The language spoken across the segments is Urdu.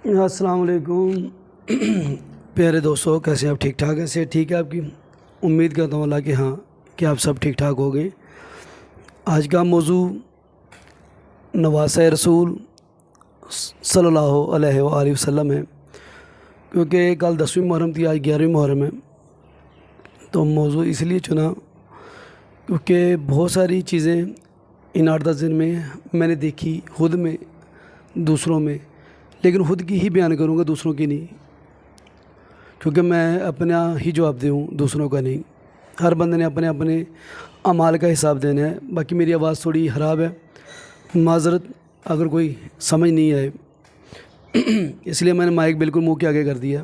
السلام علیکم پیارے دوستو، کیسے ہیں آپ؟ ٹھیک ٹھاک ہیں؟ سے ٹھیک ہے آپ کی؟ امید کرتا ہوں اللہ کہ ہاں کہ آپ سب ٹھیک ٹھاک ہو گئے۔ آج کا موضوع نواسۂ رسول صلی اللہ علیہ وآلہ وسلم ہے، کیونکہ کل 10ویں محرم تھی، آج 11ویں محرم ہے۔ تو موضوع اس لیے چنا کیونکہ بہت ساری چیزیں ان 8-10 دن میں نے دیکھی، خود میں، دوسروں میں، لیکن خود کی ہی بیان کروں گا، دوسروں کی نہیں، کیونکہ میں اپنا ہی جواب دوں، دوسروں کا نہیں۔ ہر بندے نے اپنے اپنے اعمال کا حساب دینا ہے۔ باقی میری آواز تھوڑی خراب ہے، معذرت اگر کوئی سمجھ نہیں آئے، اس لیے میں نے مائک بالکل منہ کے آگے کر دیا۔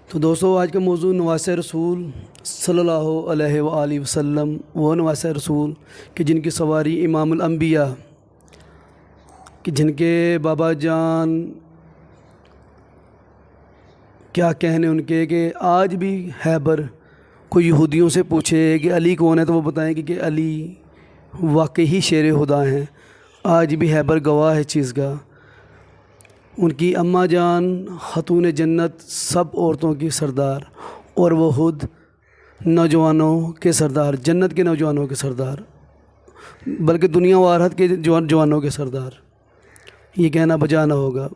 تو دوستو، آج کا موضوع نواسۂ رسول صلی اللہ علیہ وآلہ وسلم، وہ نواسۂ رسول کہ جن کی سواری امام الانبیاء، کہ جن کے بابا جان کیا کہنے ان کے، کہ آج بھی خیبر کوئی یہودیوں سے پوچھے کہ علی کون ہے تو وہ بتائیں گے کہ علی واقعی شیر خدا ہیں۔ آج بھی خیبر گواہ ہے چیز کا۔ ان کی اماں جان خاتون جنت، سب عورتوں کی سردار، اور وہ خود نوجوانوں کے سردار، جنت کے نوجوانوں کے سردار، بلکہ دنیا و آخرت کے جوانوں کے سردار، یہ کہنا بجا نہ ہوگا۔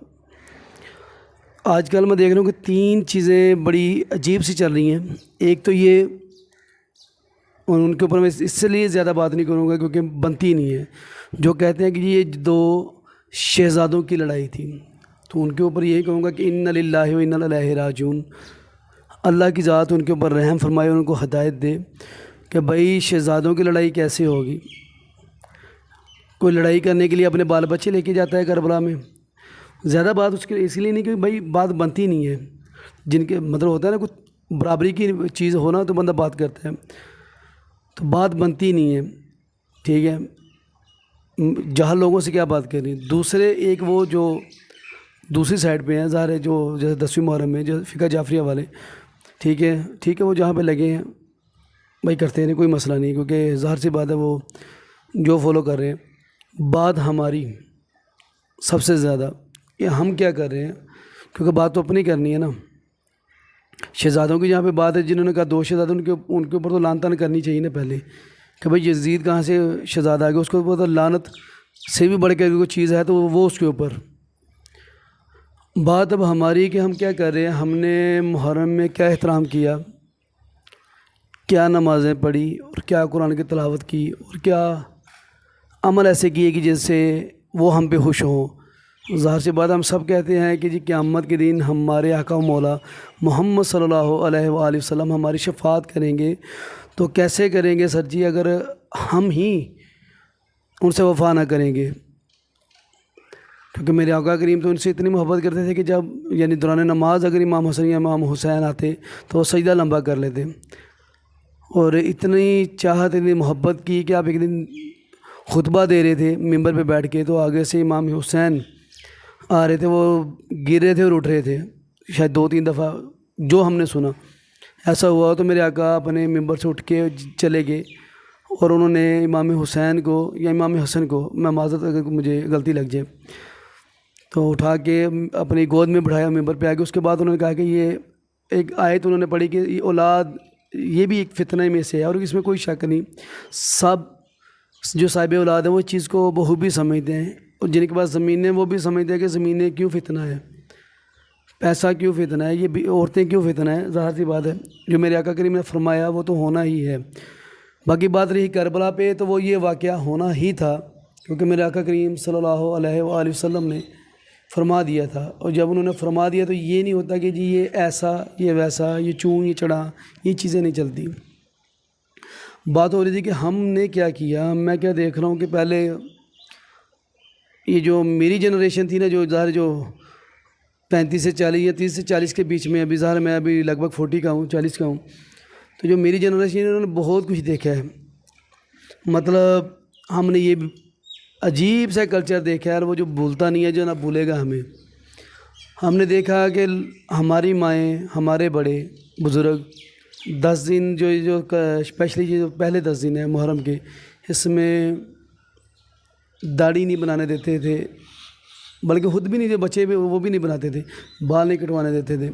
آج کل میں دیکھ رہا ہوں کہ 3 چیزیں بڑی عجیب سی چل رہی ہیں۔ ایک تو یہ، ان کے اوپر میں اس سے لیے زیادہ بات نہیں کروں گا کیونکہ بنتی نہیں ہے، جو کہتے ہیں کہ یہ 2 شہزادوں کی لڑائی تھی، تو ان کے اوپر یہی کہوں گا کہ انا للہ و انا الیہ راجعون۔ اللہ کی ذات ان کے اوپر رحم فرمائے، ان کو ہدایت دے کہ بھائی شہزادوں کی لڑائی کیسے ہوگی؟ کوئی لڑائی کرنے کے لیے اپنے بال بچے لے کے جاتا ہے کربلا میں؟ زیادہ بات اس لیے نہیں کہ بھائی بات بنتی نہیں ہے، جن کے مطلب ہوتا ہے نا کچھ برابری کی چیز ہونا تو بندہ بات کرتا ہے، تو بات بنتی نہیں ہے، ٹھیک ہے؟ جاہل لوگوں سے کیا بات کرنی۔ دوسرے ایک وہ جو دوسری سائڈ پہ ہیں، ظاہر ہے، جو جیسے 10ویں محرم میں جو فقہ جعفریہ والے، ٹھیک ہے، وہ جہاں پہ لگے ہیں بھائی کرتے ہیں، کوئی مسئلہ نہیں، کیونکہ ظاہر سی بات ہے وہ جو فالو کر رہے ہیں۔ بات ہماری سب سے زیادہ کہ ہم کیا کر رہے ہیں، کیونکہ بات تو اپنی کرنی ہے نا۔ شہزادوں کی جہاں پہ بات ہے، جنہوں نے کہا 2 شہزادوں، ان کے اوپر تو لعنت کرنی چاہیے نا پہلے، کہ بھائی یزید کہاں سے شہزادہ آ گیا، اس کے اوپر تو لعنت سے بھی بڑھ کے کوئی چیز ہے تو وہ اس کے اوپر۔ بات اب ہماری کہ ہم کیا کر رہے ہیں، ہم نے محرم میں کیا احترام کیا، کیا نمازیں پڑھی، اور کیا قرآن کی تلاوت کی، اور کیا عمل ایسے کیے کہ جس سے وہ ہم پہ خوش ہوں۔ ظاہر سی بات ہم سب کہتے ہیں کہ جی قیامت کے دن ہمارے آقا و مولا محمد صلی اللہ علیہ وآلہ وسلم ہماری شفاعت کریں گے، تو کیسے کریں گے سر جی اگر ہم ہی ان سے وفا نہ کریں گے؟ کیونکہ میرے آقا کریم تو ان سے اتنی محبت کرتے تھے کہ جب یعنی دوران نماز اگر امام حسن یا امام حسین آتے تو وہ سجدہ لمبا کر لیتے، اور اتنی چاہت، اتنی محبت کی کہ آپ ایک دن خطبہ دے رہے تھے ممبر پہ بیٹھ کے، تو آگے سے امام حسین آ رہے تھے، وہ گر رہے تھے اور اٹھ رہے تھے، شاید 2-3 دفعہ جو ہم نے سنا ایسا ہوا۔ تو میرے آقا اپنے ممبر سے اٹھ کے چلے گئے، اور انہوں نے امام حسین کو یا امام حسن کو، میں معذرت اگر مجھے غلطی لگ جائے، تو اٹھا کے اپنی گود میں بٹھایا ممبر پہ آ کے۔ اس کے بعد انہوں نے کہا کہ یہ ایک آیت انہوں نے پڑھی کہ یہ اولاد، یہ بھی ایک فتنہ میں سے ہے، اور اس میں کوئی شک نہیں، سب جو صاحب اولاد ہیں وہ چیز کو بخوبی سمجھتے ہیں، اور جن کے پاس زمینیں وہ بھی سمجھتے ہیں کہ زمینیں کیوں فتنہ ہے، پیسہ کیوں فتنہ ہے، یہ بھی عورتیں کیوں فتنہ ہے۔ ظاہر سی بات ہے جو میرے آقا کریم نے فرمایا وہ تو ہونا ہی ہے۔ باقی بات رہی کربلا پہ، تو وہ یہ واقعہ ہونا ہی تھا، کیونکہ میرے آقا کریم صلی اللہ علیہ وآلہ وسلم نے فرما دیا تھا، اور جب انہوں نے فرما دیا تو یہ نہیں ہوتا کہ جی یہ ایسا، یہ ویسا، یہ چون، یہ چڑھا، یہ چیزیں نہیں چلتی۔ بات ہو رہی تھی کہ ہم نے کیا کیا۔ میں کیا دیکھ رہا ہوں کہ پہلے یہ جو میری جنریشن تھی نا، جو ظاہر جو 35 سے 40 یا 30 سے 40 کے بیچ میں، ابھی ظاہر میں ابھی لگ بھگ 40 کا ہوں، 40 کا ہوں، تو جو میری جنریشن ہے انہوں نے بہت کچھ دیکھا ہے۔ مطلب ہم نے یہ عجیب سا کلچر دیکھا ہے، اور وہ جو بھولتا نہیں ہے، جو نہ بھولے گا ہمیں۔ ہم نے دیکھا کہ ہماری مائیں، ہمارے بڑے بزرگ 10 دن جو اسپیشلی جو پہلے 10 دن ہیں محرم کے، اس میں داڑھی نہیں بنانے دیتے تھے، بلکہ خود بھی نہیں، جو بچے بھی وہ بھی نہیں بناتے تھے، بال نہیں کٹوانے دیتے تھے.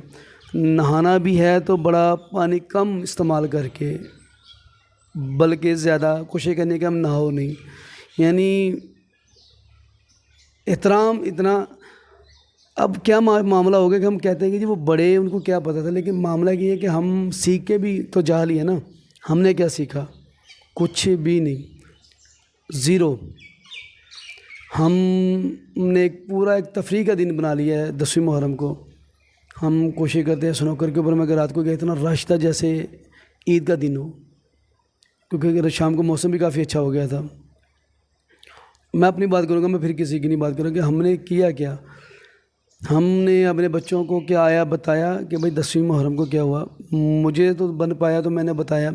نہانا بھی ہے تو بڑا پانی کم استعمال کر کے، بلکہ زیادہ کوشش کرنے کہ ہم نہاؤ نہیں. یعنی احترام اتنا. اب کیا معاملہ ہو گیا کہ ہم کہتے ہیں کہ جی وہ بڑے ان کو کیا پتہ تھا، لیکن معاملہ یہ ہے کہ ہم سیکھ کے بھی تو جاہل ہی ہے نا. ہم نے کیا سیکھا؟ کچھ بھی نہیں، زیرو. ہم نے ایک پورا ایک تفریح کا دن بنا لیا ہے 10ویں محرم کو. ہم کوشش کرتے ہیں سنوکر کے اوپر میں اگر رات کو گئے اتنا رش تھا جیسے عید کا دن ہو، کیونکہ شام کو موسم بھی کافی اچھا ہو گیا تھا. میں اپنی بات کروں گا، میں پھر کسی کی نہیں بات کروں کہ ہم نے کیا کیا. ہم نے اپنے بچوں کو کیا آیا بتایا کہ بھائی 10ویں محرم کو کیا ہوا. مجھے تو بن پایا تو میں نے بتایا.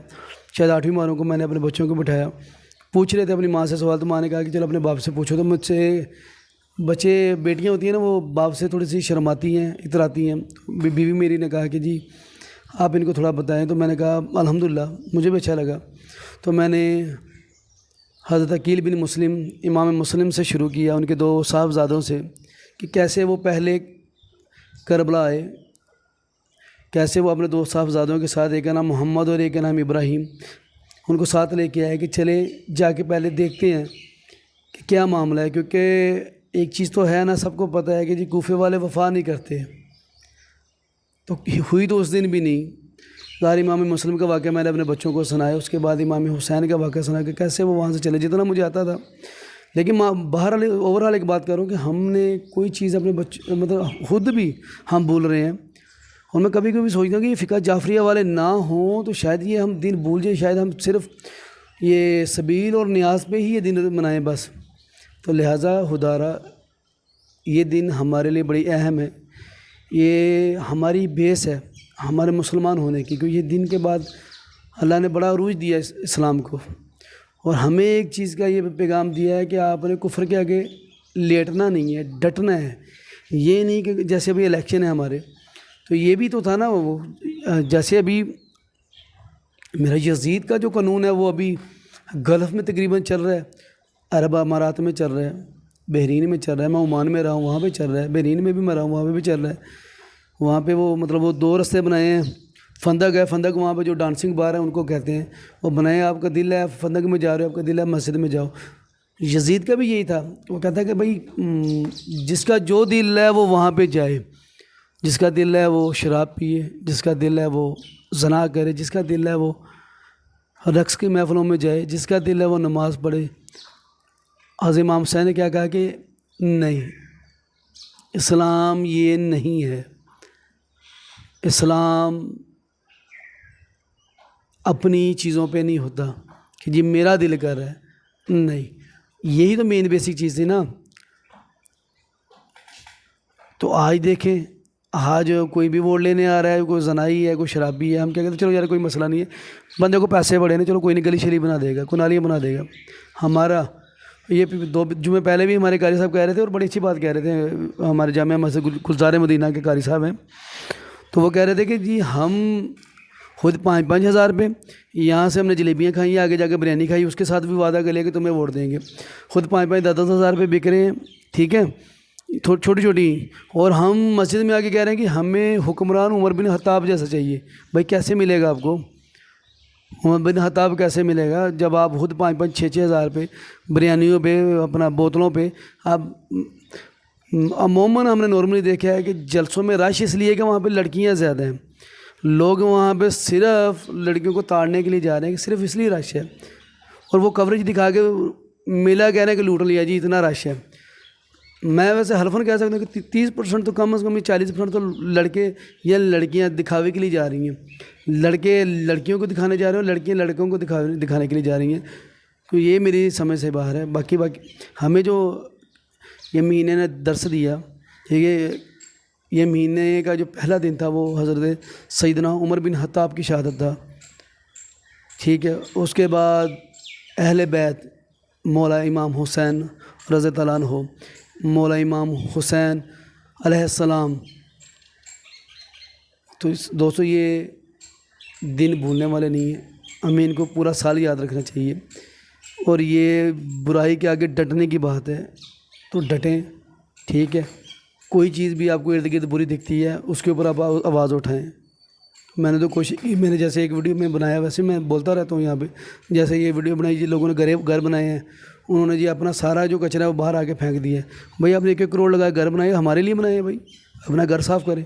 شاید 8ویں محرم کو میں نے اپنے بچوں کو بٹھایا، پوچھ رہے تھے اپنی ماں سے سوال، تو ماں نے کہا کہ چلو اپنے باپ سے پوچھو. تو مجھ سے بچے بیٹیاں ہوتی ہیں نا، وہ باپ سے تھوڑی سی شرماتی ہیں، اتراتی ہیں. بیوی میری نے کہا کہ جی آپ ان کو تھوڑا بتائیں. تو میں نے کہا الحمدللہ مجھے بھی اچھا لگا. تو میں نے حضرت عقیل بن مسلم امام مسلم سے شروع کیا، ان کے 2 صاحبزادوں سے، کہ کیسے وہ پہلے کربلا آئے، کیسے وہ اپنے 2 صاحبزادوں کے ساتھ، ایک کا نام محمد اور ایک کا نام ابراہیم، ان کو ساتھ لے کے آئے کہ چلے جا کے پہلے دیکھتے ہیں کہ کیا معاملہ ہے. کیونکہ ایک چیز تو ہے نا، سب کو پتہ ہے کہ جی کوفے والے وفا نہیں کرتے. تو ہوئی تو اس دن بھی نہیں. ظاہر امام مسلم کا واقعہ میں نے اپنے بچوں کو سنایا. اس کے بعد امام حسین کا واقعہ سنا کہ کیسے وہ وہاں سے چلے، جتنا مجھے آتا تھا. لیکن بہرحال اوورال ایک بات کروں کہ ہم نے کوئی چیز اپنے بچے مطلب خود بھی ہم بھول رہے ہیں. اور میں کبھی کبھی سوچتا ہوں کہ یہ فقہ جعفریہ والے نہ ہوں تو شاید یہ ہم دن بھول جائیں، شاید ہم صرف یہ سبیل اور نیاز پہ ہی یہ دن منائیں بس. تو لہٰذا خدارا یہ دن ہمارے لیے بڑی اہم ہے. یہ ہماری بیس ہے ہمارے مسلمان ہونے کی، کیونکہ یہ دن کے بعد اللہ نے بڑا عروج دیا اسلام کو. اور ہمیں ایک چیز کا یہ پیغام دیا ہے کہ آپ نے کفر کے آگے لیٹنا نہیں ہے، ڈٹنا ہے. یہ نہیں کہ جیسے ابھی الیکشن ہے ہمارے، تو یہ بھی تو تھا نا، وہ جیسے ابھی میرا یزید کا جو قانون ہے وہ ابھی گلف میں تقریباً چل رہا ہے، عرب امارات میں چل رہا ہے، بحرین میں چل رہا ہے. میں عمان میں رہا ہوں، وہاں پہ چل رہا ہے. بحرین میں بھی میں رہا ہوں، وہاں پہ بھی چل رہا ہے. وہاں پہ وہ مطلب وہ 2 رستے بنائے ہیں. فندق ہے، فندق وہاں پہ جو ڈانسنگ بار ہے ان کو کہتے ہیں، وہ بنائے. آپ کا دل ہے فندق میں جا رہے ہو، آپ کا دل ہے مسجد میں جاؤ. یزید کا بھی یہی تھا. وہ کہتا ہے کہ بھائی جس کا جو دل ہے وہ وہاں پہ جائے، جس کا دل ہے وہ شراب پیے، جس کا دل ہے وہ زنا کرے، جس کا دل ہے وہ رقص کی محفلوں میں جائے، جس کا دل ہے وہ نماز پڑھے. حضرت امام حسین نے کیا کہا کہ نہیں، اسلام یہ نہیں ہے. اسلام اپنی چیزوں پہ نہیں ہوتا کہ جی میرا دل کر رہا ہے، نہیں. یہی تو مین بیسک چیز تھی نا. تو آج دیکھیں، آج کوئی بھی ووٹ لینے آ رہا ہے، کوئی زنائی ہے، کوئی شرابی ہے، ہم کیا کہتے ہیں چلو یار کوئی مسئلہ نہیں ہے، بندے کو پیسے بڑے نا، چلو کوئی نہیں گلی شلی بنا دے گا، کوئی نالیاں بنا دے گا. ہمارا یہ 2 جمعے پہلے بھی ہمارے قاری صاحب کہہ رہے تھے، اور بڑی اچھی بات کہہ رہے تھے. ہمارے جامعہ مسجد گلزار مدینہ کے قاری صاحب ہیں، تو وہ کہہ رہے تھے کہ جی ہم خود 5-5 ہزار پہ یہاں سے ہم نے جلیبیاں کھائیں، آگے جا کے بریانی کھائی، اس کے ساتھ بھی وعدہ کر لیا کہ تمہیں ووٹ دیں گے. خود 5-5 10 ہزار پہ بک رہے ہیں، ٹھیک ہے، چھوٹی چھوٹی. اور ہم مسجد میں آ کے کہہ رہے ہیں کہ ہمیں حکمران عمر بن خطاب جیسا چاہیے. بھائی کیسے ملے گا آپ کو عمر بن خطاب؟ کیسے ملے گا جب آپ خود 5-5 6 ہزار پہ بریانیوں پہ اپنا بوتلوں پہ. اب عموماً ہم نے نارملی دیکھا ہے کہ جلسوں میں رش اس لیے کہ وہاں پہ لڑکیاں زیادہ ہیں، لوگ وہاں پہ صرف لڑکیوں کو تاڑنے کے لیے جا رہے ہیں، کہ صرف اس لیے رش ہے. اور وہ کوریج دکھا کے میلا کہہ رہے ہیں کہ لوٹ لیا جی اتنا رش ہے. میں ویسے حلفاً کہہ سکتا ہوں کہ 30% تو کم از کم 40% تو لڑکے یا لڑکیاں دکھاوے کے لیے جا رہی ہیں. لڑکے لڑکیوں کو دکھانے جا رہے ہیں اور لڑکیاں لڑکوں کو دکھانے کے لیے جا رہی ہیں. تو یہ میری سمجھ سے باہر ہے. باقی ہمیں جو یہ مہینے نے درس دیا، یہ مہینے کا جو پہلا دن تھا وہ حضرت سیدنا عمر بن خطاب کی شہادت تھا، ٹھیک ہے. اس کے بعد اہل بیت مولا امام حسین رضی اللہ عنہ، مولا امام حسین علیہ السلام. تو دوستو یہ دن بھولنے والے نہیں ہیں، ہمیں ان کو پورا سال یاد رکھنا چاہیے. اور یہ برائی کے آگے ڈٹنے کی بات ہے، تو ڈٹیں، ٹھیک ہے، کوئی چیز بھی آپ کو ارد گرد بری دکھتی ہے اس کے اوپر آپ آواز اٹھائیں۔ میں نے تو کوشش کی، میں نے جیسے ایک ویڈیو میں بنایا ویسے میں بولتا رہتا ہوں یہاں پہ، جیسے یہ ویڈیو بنائی جی لوگوں نے گھر بنائے ہیں، انہوں نے جی اپنا سارا جو کچرا ہے وہ باہر آ کے پھینک دیا ہے۔ بھائی آپ نے 1 کروڑ لگائے گھر بنائے، ہمارے لیے بنائے ہیں بھائی، اپنا گھر صاف کریں۔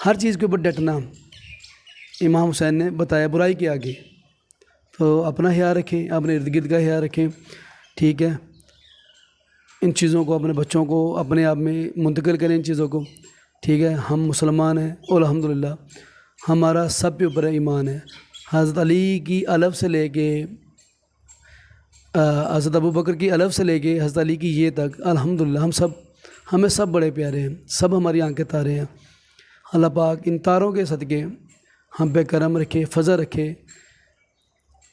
ہر چیز کے اوپر ڈٹنا امام حسین نے بتایا برائی کے آگے۔ تو اپنا خیال رکھیں، اپنے ارد گرد کا خیال رکھیں، ٹھیک ہے۔ ان چیزوں کو اپنے بچوں کو اپنے آپ میں منتقل کریں ان چیزوں کو، ٹھیک ہے۔ ہم مسلمان ہیں اور الحمدللہ ہمارا سب پہ اوپر ایمان ہے۔ حضرت علی کی الف سے لے کے حضرت ابوبکر کی الف سے لے کے حضرت علی کی یہ تک الحمدللہ ہمیں سب بڑے پیارے ہیں، سب ہماری آنکھیں تارے ہیں۔ اللہ پاک ان تاروں کے صدقے ہم پہ کرم رکھے، فضل رکھے،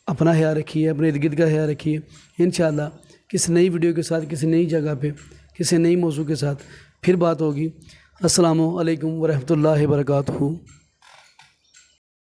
اپنا خیال رکھیے، اپنے ارد گرد کا خیال رکھیے۔ انشاءاللہ کسی نئی ویڈیو کے ساتھ، کسی نئی جگہ پہ، کسی نئی موضوع کے ساتھ پھر بات ہوگی۔ السلام علیکم ورحمۃ اللہ وبرکاتہ۔